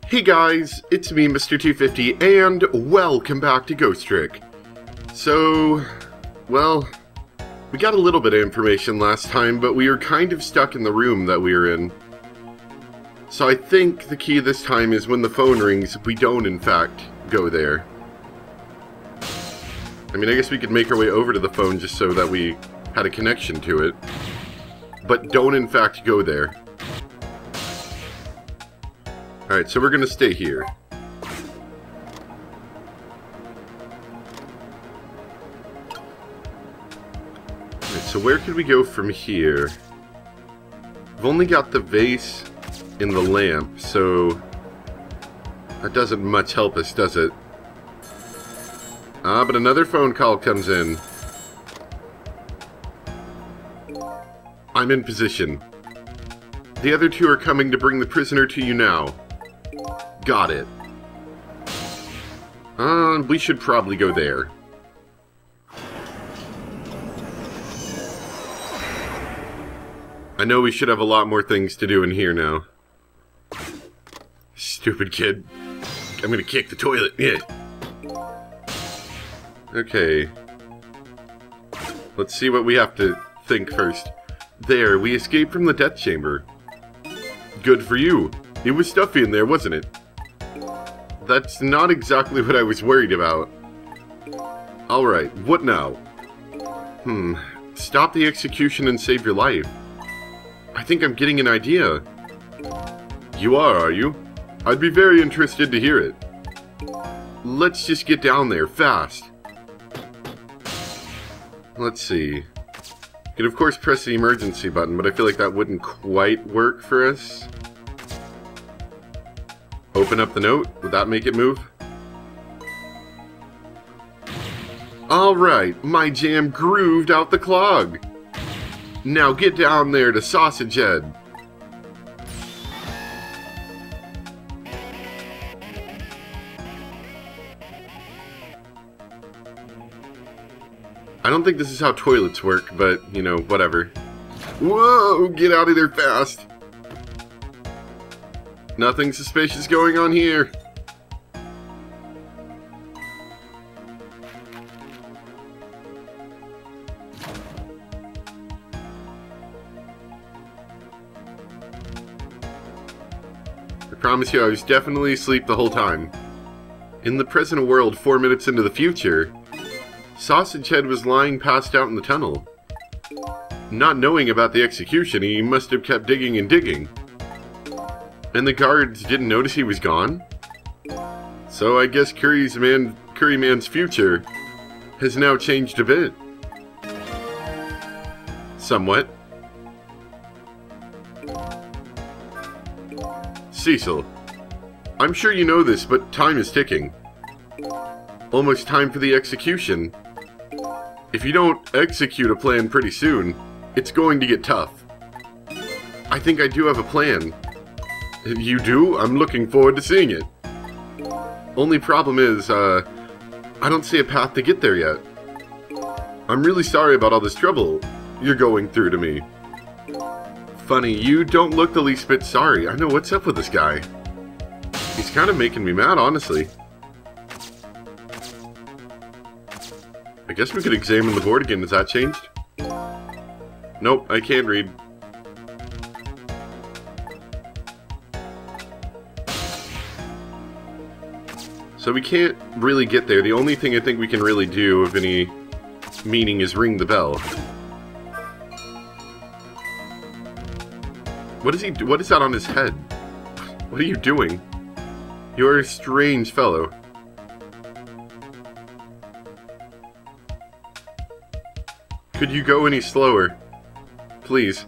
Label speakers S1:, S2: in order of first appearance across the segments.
S1: Hey guys, it's me, Mr. 250, and welcome back to Ghost Trick. So, well, we got a little bit of information last time, but we were kind of stuck in the room that we were in. So I think the key this time is when the phone rings, we don't in fact go there. I mean, I guess we could make our way over to the phone just so that we had a connection to it. But don't in fact go there. Alright, so we're going to stay here. Alright, so where could we go from here? We've only got the vase in the lamp, so that doesn't much help us, does it? Ah, but another phone call comes in. I'm in position. The other two are coming to bring the prisoner to you now. Got it. We should probably go there. I know we should have a lot more things to do in here now. Stupid kid. I'm gonna kick the toilet. Yeah. Okay. Let's see what we have to think first. There, we escaped from the death chamber. Good for you. It was stuffy in there, wasn't it? That's not exactly what I was worried about. Alright, what now? Stop the execution and save your life. I think I'm getting an idea. You are you? I'd be very interested to hear it. Let's just get down there, fast. Let's see. You could of course press the emergency button, but I feel like that wouldn't quite work for us. Open up the note. Would that make it move? Alright, my jam grooved out the clog. Now get down there to Sausage Head. I don't think this is how toilets work, but, you know, whatever. Whoa, get out of there fast. Nothing suspicious going on here. I promise you I was definitely asleep the whole time. In the present world, 4 minutes into the future, Sausage Head was lying passed out in the tunnel. Not knowing about the execution, he must have kept digging and digging. And the guards didn't notice he was gone? So I guess Curry Man's future has now changed a bit. Somewhat. Cecil, I'm sure you know this, but time is ticking. Almost time for the execution. If you don't execute a plan pretty soon, it's going to get tough. I think I do have a plan. You do? I'm looking forward to seeing it. Only problem is, I don't see a path to get there yet. I'm really sorry about all this trouble you're going through to me. Funny, you don't look the least bit sorry. I know what's up with this guy. He's kind of making me mad, honestly. I guess we could examine the board again. Has that changed? Nope, I can't read. So we can't really get there. The only thing I think we can really do of any meaning is ring the bell. What is he? What is that on his head? What are you doing? You're a strange fellow. Could you go any slower? Please.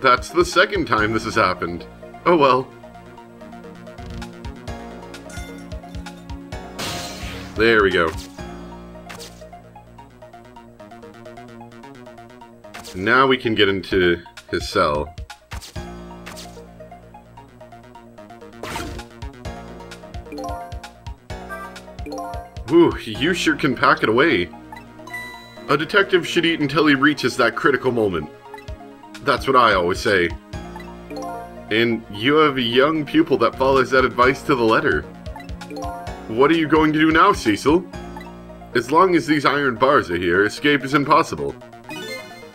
S1: That's the second time this has happened. Oh well. There we go. Now we can get into his cell. Ooh, you sure can pack it away. A detective should eat until he reaches that critical moment. That's what I always say. And you have a young pupil that follows that advice to the letter. What are you going to do now, Cecil? As long as these iron bars are here, escape is impossible.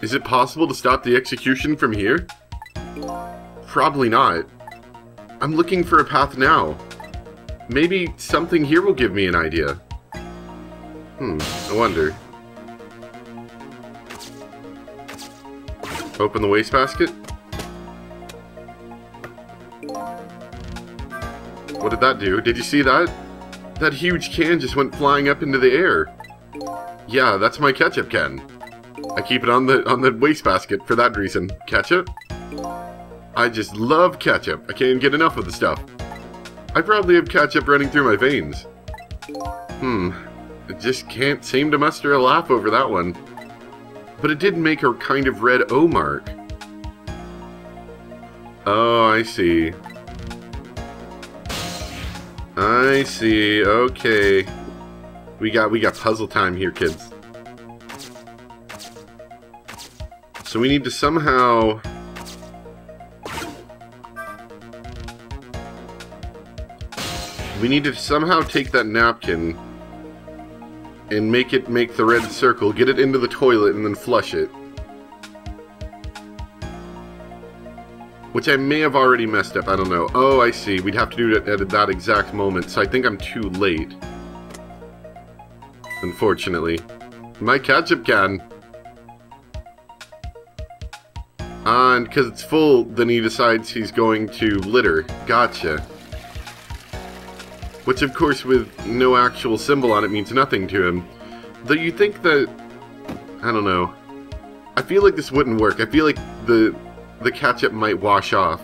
S1: Is it possible to stop the execution from here? Probably not. I'm looking for a path now. Maybe something here will give me an idea. I wonder. Open the wastebasket. What did that do? Did you see that? That huge can just went flying up into the air. Yeah, that's my ketchup can. I keep it on the wastebasket for that reason. Ketchup? I just love ketchup. I can't get enough of the stuff. I probably have ketchup running through my veins. I just can't seem to muster a laugh over that one. But it did make a kind of red O mark. Oh, I see. I see. Okay. We got puzzle time here, kids. So we need to somehow... take that napkin and make the red circle, get it into the toilet, and then flush it. Which I may have already messed up, I don't know. Oh, I see. We'd have to do it at that exact moment, so I think I'm too late. Unfortunately. My ketchup can. And because it's full, then he decides he's going to litter. Gotcha. Which, of course, with no actual symbol on it means nothing to him. Though you think that... I don't know. I feel like this wouldn't work. I feel like the ketchup might wash off.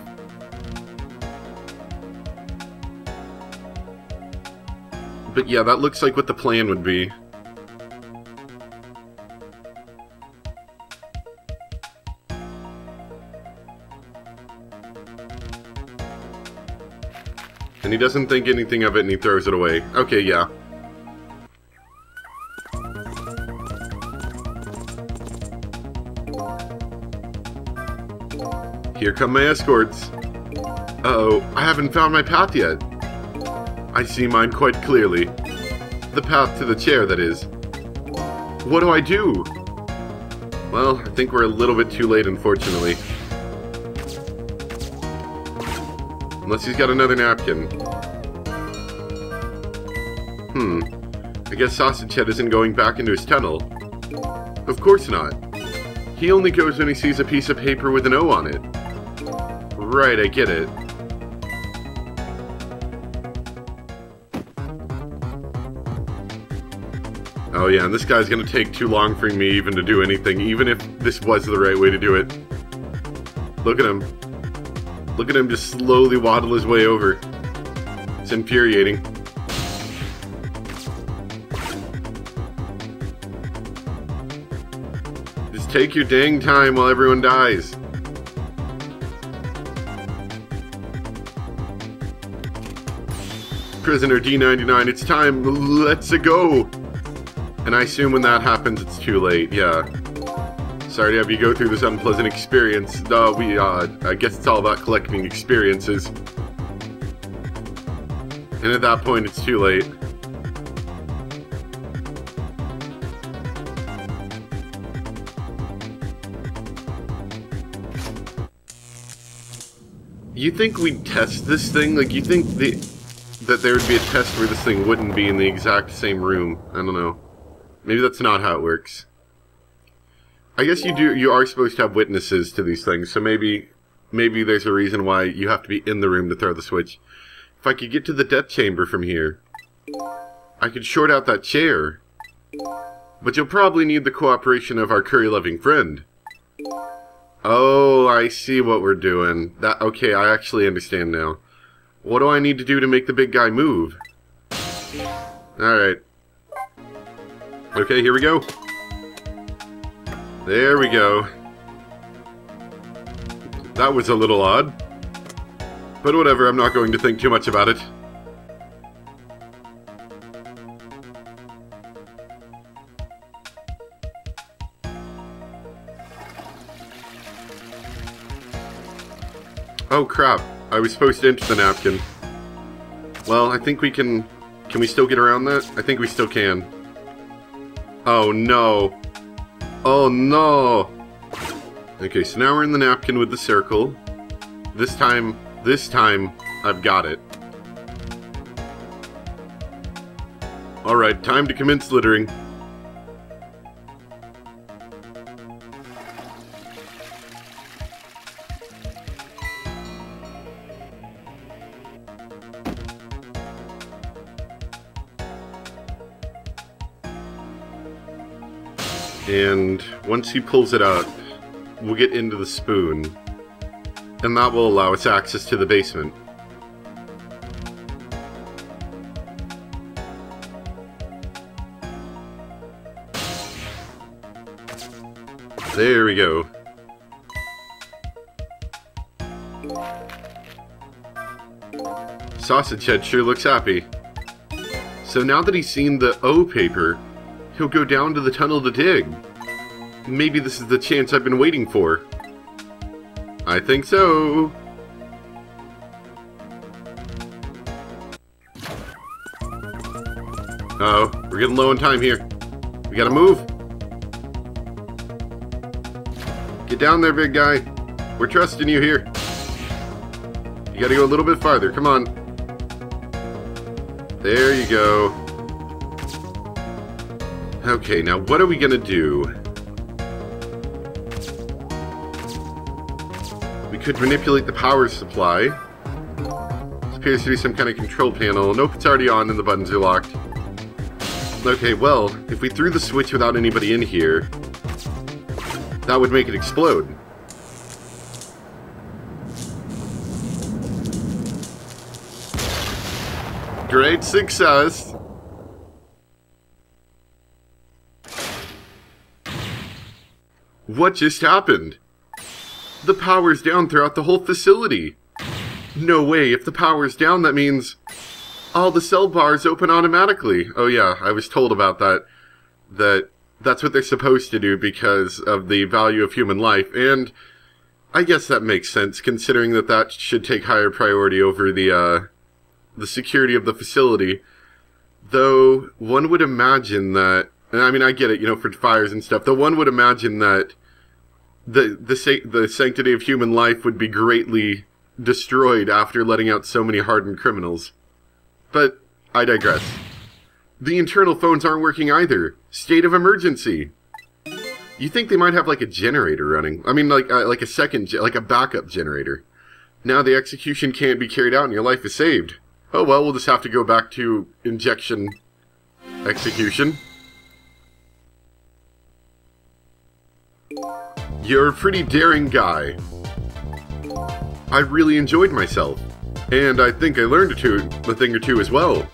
S1: But yeah, that looks like what the plan would be. And he doesn't think anything of it and he throws it away. Okay, yeah. Here come my escorts. Uh-oh, I haven't found my path yet. I see mine quite clearly. The path to the chair, that is. What do I do? Well, I think we're a little bit too late, unfortunately. Unless he's got another napkin. I guess Sausage Head isn't going back into his tunnel. Of course not. He only goes when he sees a piece of paper with an O on it. Right, I get it. Oh yeah, and this guy's gonna take too long for me even to do anything, even if this was the right way to do it. Look at him. Look at him just slowly waddle his way over. It's infuriating. Just take your dang time while everyone dies. Prisoner D99, it's time, let's go! And I assume when that happens, it's too late, yeah. Sorry to have you go through this unpleasant experience. I guess it's all about collecting experiences. And at that point, it's too late. You think we'd test this thing? Like, you think that there would be a test where this thing wouldn't be in the exact same room? I don't know. Maybe that's not how it works. I guess you are supposed to have witnesses to these things, so maybe there's a reason why you have to be in the room to throw the switch. If I could get to the death chamber from here, I could short out that chair. But you'll probably need the cooperation of our curry-loving friend. Oh, I see what we're doing. Okay, I actually understand now. What do I need to do to make the big guy move? Alright. Okay, here we go. There we go. That was a little odd. But whatever, I'm not going to think too much about it. Oh crap, I was supposed to enter the napkin. Well, I think we can... Can we still get around that? I think we still can. Oh no. Oh no! Okay, so now we're in the napkin with the circle. This time, I've got it. Alright, time to commence littering. And once he pulls it out, we'll get into the spoon. And that will allow us access to the basement. There we go. Sausage Head sure looks happy. So now that he's seen the O paper, he'll go down to the tunnel to dig. Maybe this is the chance I've been waiting for. I think so. Uh-oh, we're getting low on time here. We gotta move. Get down there, big guy. We're trusting you here. You gotta go a little bit farther, come on. There you go. Okay, now what are we gonna do? We could manipulate the power supply. This appears to be some kind of control panel. Nope, it's already on and the buttons are locked. Okay, well, if we threw the switch without anybody in here, that would make it explode. Great success! What just happened? The power's down throughout the whole facility. No way, if the power's down, that means all the cell bars open automatically. Oh yeah, I was told about that. That's what they're supposed to do because of the value of human life, and I guess that makes sense considering that should take higher priority over the security of the facility. Though, one would imagine that, and I mean, I get it, you know, for fires and stuff, though one would imagine that the sanctity of human life would be greatly destroyed after letting out so many hardened criminals. But, I digress. The internal phones aren't working either. State of emergency. You think they might have like a generator running. I mean, like a backup generator. Now the execution can't be carried out and your life is saved. Oh well, we'll just have to go back to injection execution. You're a pretty daring guy. I really enjoyed myself. And I think I learned a thing or two as well.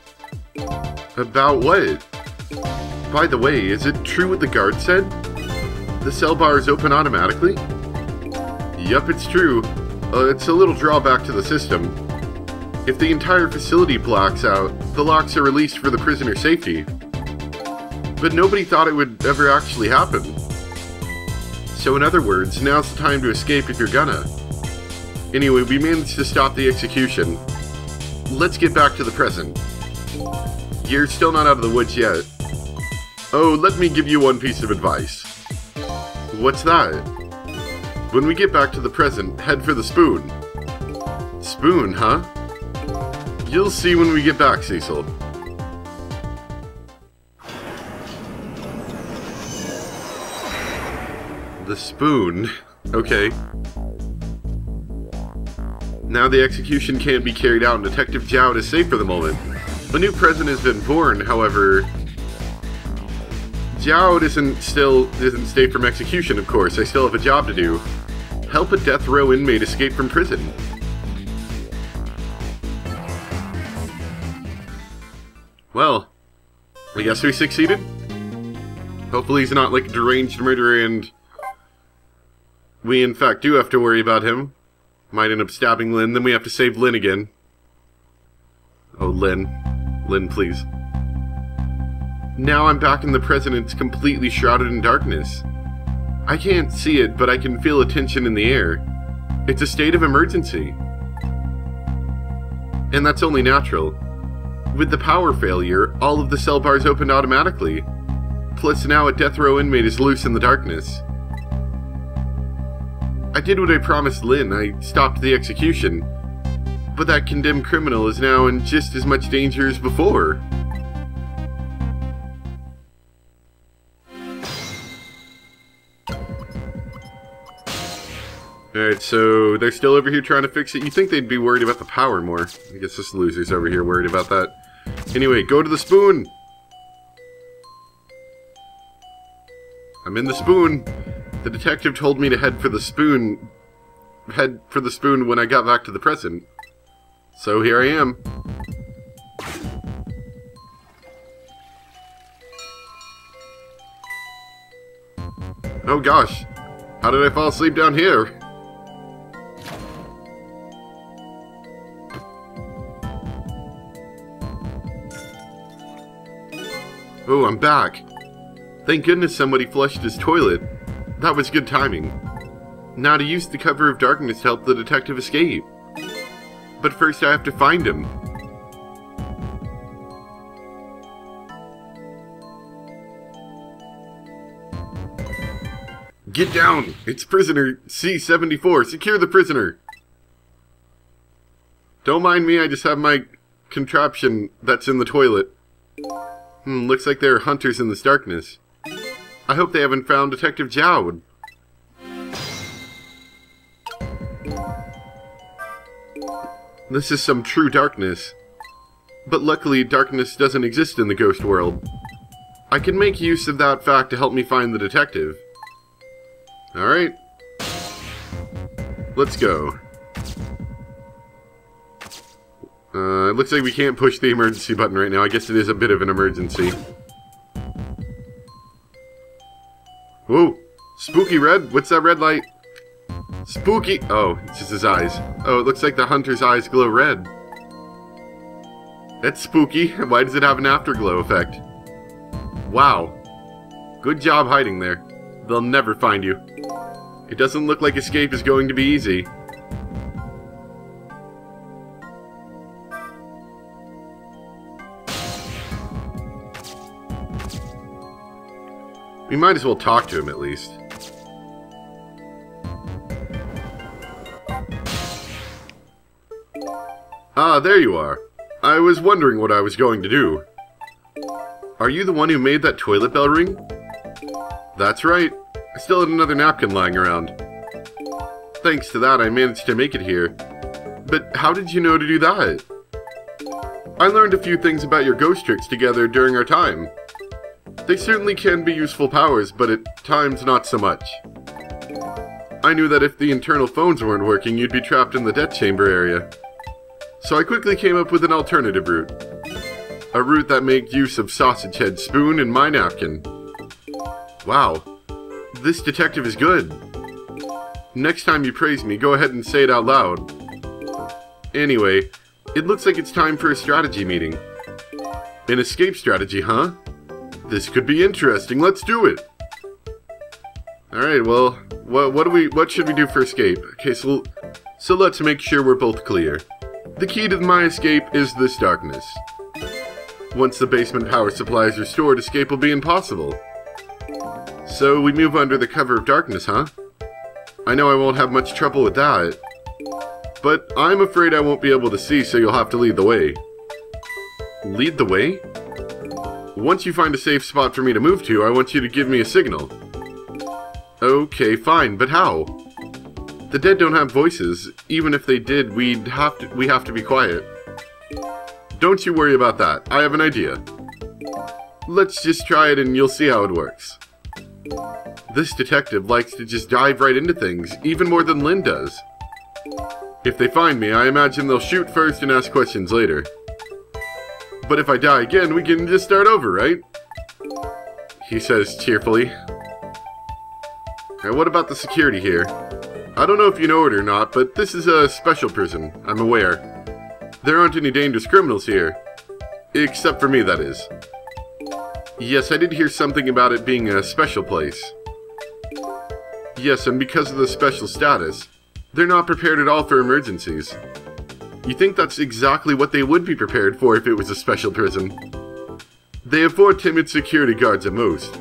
S1: About what? By the way, is it true what the guard said? The cell bars open automatically? Yup, it's true. It's a little drawback to the system. If the entire facility blacks out, the locks are released for the prisoner's safety. But nobody thought it would ever actually happen. So in other words, now's the time to escape if you're gonna. Anyway, we managed to stop the execution. Let's get back to the present. You're still not out of the woods yet. Oh, let me give you one piece of advice. What's that? When we get back to the present, head for the spoon. Spoon, huh? You'll see when we get back, Cecil. The spoon. Okay. Now the execution can't be carried out and Detective Jowd is safe for the moment. A new president has been born, however... Jowd isn't safe from execution, of course. I still have a job to do. Help a death row inmate escape from prison. Well, I guess we succeeded. Hopefully he's not like a deranged murderer and we in fact do have to worry about him. Might end up stabbing Lynn, then we have to save Lynn again. Oh, Lynn. Lynn, please. Now I'm back in the present and it's completely shrouded in darkness. I can't see it, but I can feel a tension in the air. It's a state of emergency. And that's only natural. With the power failure, all of the cell bars opened automatically. Plus now a death row inmate is loose in the darkness. I did what I promised Lynn. I stopped the execution. But that condemned criminal is now in just as much danger as before. Alright, so they're still over here trying to fix it. You'd think they'd be worried about the power more. I guess this loser's over here worried about that. Anyway, go to the spoon! I'm in the spoon! The detective told me to head for the spoon when I got back to the present. So here I am. Oh gosh, how did I fall asleep down here? Oh, I'm back. Thank goodness somebody flushed his toilet. That was good timing. Now to use the cover of darkness to help the detective escape. But first I have to find him. Get down! It's prisoner C-74. Secure the prisoner. Don't mind me, I just have my contraption that's in the toilet. Looks like there are hunters in this darkness. I hope they haven't found Detective Jowd. This is some true darkness. But luckily, darkness doesn't exist in the ghost world. I can make use of that fact to help me find the detective. Alright. Let's go. It looks like we can't push the emergency button right now. I guess it is a bit of an emergency. Whoa! Spooky red? What's that red light? Spooky! Oh, it's just his eyes. Oh, it looks like the hunter's eyes glow red. That's spooky. Why does it have an afterglow effect? Wow. Good job hiding there. They'll never find you. It doesn't look like escape is going to be easy. We might as well talk to him at least. Ah, there you are. I was wondering what I was going to do. Are you the one who made that toilet bell ring? That's right. I still had another napkin lying around. Thanks to that, I managed to make it here. But how did you know to do that? I learned a few things about your ghost tricks together during our time. They certainly can be useful powers, but at times not so much. I knew that if the internal phones weren't working, you'd be trapped in the death chamber area. So I quickly came up with an alternative route. A route that made use of Sausage Head's spoon and my napkin. Wow. This detective is good. Next time you praise me, go ahead and say it out loud. Anyway, it looks like it's time for a strategy meeting. An escape strategy, huh? This could be interesting. Let's do it. Alright, well, what should we do for escape? Okay, so let's make sure we're both clear. The key to my escape is this darkness. Once the basement power supply is restored, escape will be impossible. So we move under the cover of darkness, huh? I know I won't have much trouble with that. But I'm afraid I won't be able to see, so you'll have to lead the way. Lead the way? Once you find a safe spot for me to move to, I want you to give me a signal. Okay, fine, but how? The dead don't have voices. Even if they did, we have to be quiet. Don't you worry about that. I have an idea. Let's just try it and you'll see how it works. This detective likes to just dive right into things, even more than Lynn does. If they find me, I imagine they'll shoot first and ask questions later. But if I die again, we can just start over, right? He says cheerfully. And what about the security here? I don't know if you know it or not, but this is a special prison, I'm aware. There aren't any dangerous criminals here. Except for me, that is. Yes, I did hear something about it being a special place. Yes, and because of the special status, they're not prepared at all for emergencies. You think that's exactly what they would be prepared for if it was a special prison. They have 4 timid security guards at most.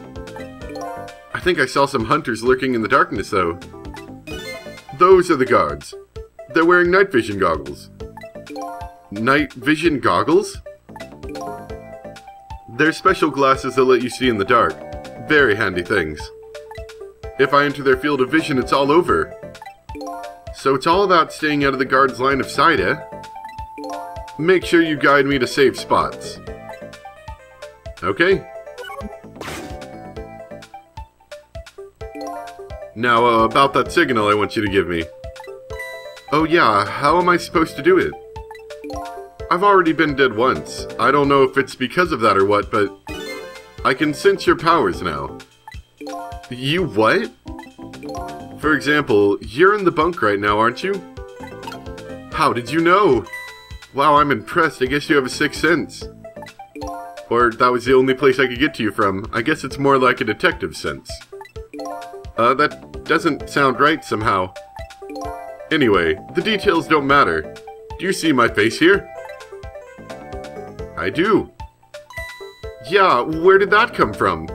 S1: I think I saw some hunters lurking in the darkness, though. Those are the guards. They're wearing night vision goggles. Night vision goggles? They're special glasses that let you see in the dark. Very handy things. If I enter their field of vision, it's all over. So it's all about staying out of the guard's line of sight, eh? Make sure you guide me to safe spots. Okay. Now, about that signal I want you to give me. Oh yeah, how am I supposed to do it? I've already been dead once. I don't know if it's because of that or what, but I can sense your powers now. You what? For example, you're in the bunk right now, aren't you? How did you know? Wow, I'm impressed. I guess you have a sixth sense. Or that was the only place I could get to you from. I guess it's more like a detective sense. That doesn't sound right somehow. Anyway, the details don't matter. Do you see my face here? I do. Yeah, where did that come from?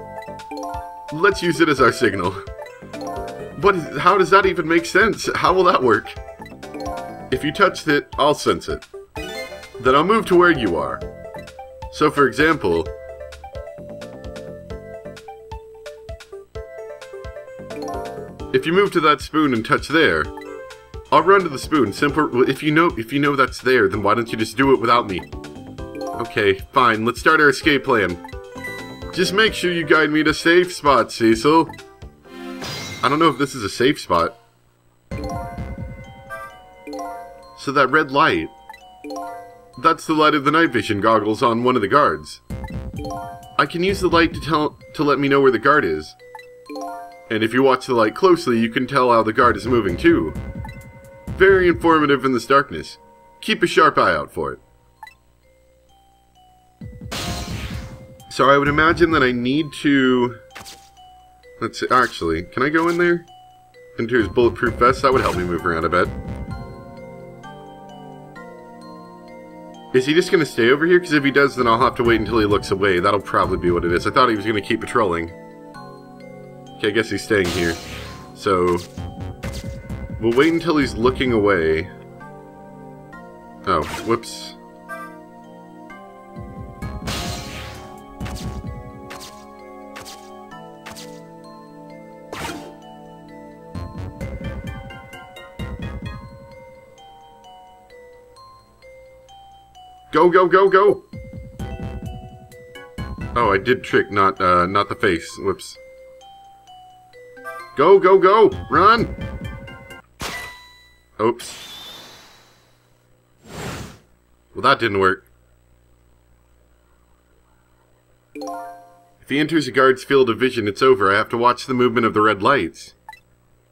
S1: Let's use it as our signal. How does that even make sense? How will that work? If you touched it, I'll sense it. Then I'll move to where you are. So for example, if you move to that spoon and touch there, I'll run to the spoon. Simple. If you know that's there, then why don't you just do it without me? Okay, fine. Let's start our escape plan. Just make sure you guide me to safe spots, Cecil. I don't know if this is a safe spot. So that red light, that's the light of the night vision goggles on one of the guards. I can use the light to let me know where the guard is. And if you watch the light closely, you can tell how the guard is moving too. Very informative in this darkness. Keep a sharp eye out for it. So I would imagine that I need to... Let's see, actually, can I go in there? Enter his bulletproof vest? That would help me move around a bit. Is he just going to stay over here? Because if he does, then I'll have to wait until he looks away. That'll probably be what it is. I thought he was going to keep patrolling. Okay, I guess he's staying here. So, we'll wait until he's looking away. Oh, whoops. Go, go, go, go! Oh, I did trick, not the face. Whoops. Go, go, go! Run! Oops. Well, that didn't work. If he enters a guard's field of vision, it's over. I have to watch the movement of the red lights.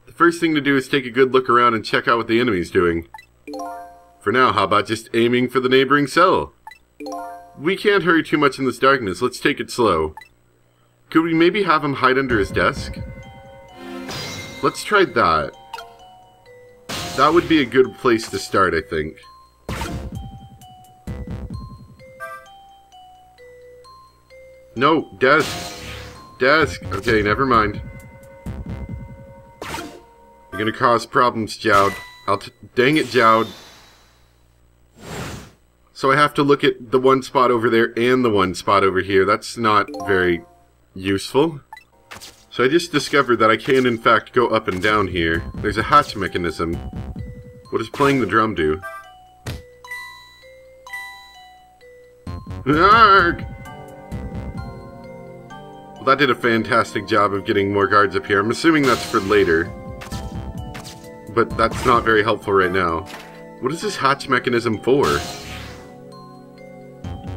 S1: The first thing to do is take a good look around and check out what the enemy's doing. For now, how about just aiming for the neighboring cell? We can't hurry too much in this darkness. Let's take it slow. Could we maybe have him hide under his desk? Let's try that. That would be a good place to start, I think. No, desk. Desk. Okay, never mind. You're gonna cause problems, Jowd. Dang it, Jowd. So I have to look at the one spot over there and the one spot over here. That's not very useful. So I just discovered that I can in fact go up and down here. There's a hatch mechanism. What does playing the drum do? Arrgh! Well, that did a fantastic job of getting more guards up here. I'm assuming that's for later. But that's not very helpful right now. What is this hatch mechanism for?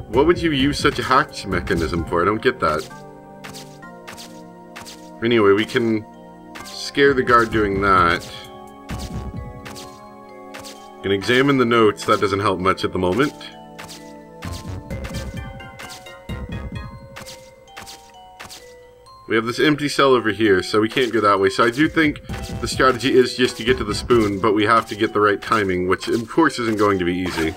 S1: What would you use such a hatch mechanism for? I don't get that. Anyway, we can scare the guard doing that. Can examine the notes. That doesn't help much at the moment. We have this empty cell over here, so we can't go that way. So I do think the strategy is just to get to the spoon, but we have to get the right timing, which of course isn't going to be easy.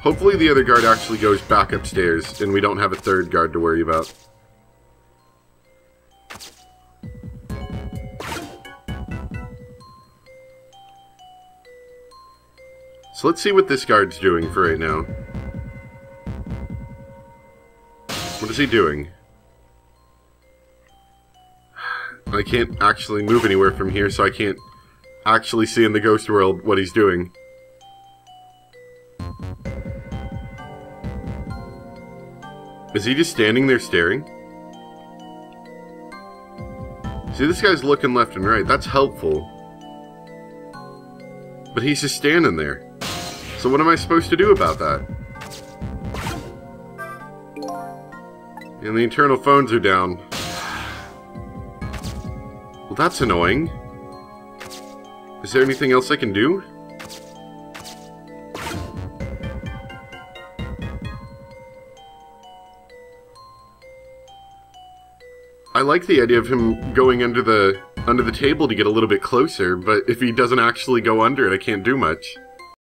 S1: Hopefully the other guard actually goes back upstairs, and we don't have a third guard to worry about. So let's see what this guard's doing for right now. What is he doing? I can't actually move anywhere from here, so I can't actually see in the ghost world what he's doing. Is he just standing there staring? See, this guy's looking left and right. That's helpful. But he's just standing there. So what am I supposed to do about that? And the internal phones are down. Well, that's annoying. Is there anything else I can do? I like the idea of him going under the table to get a little bit closer, but if he doesn't actually go under it, I can't do much.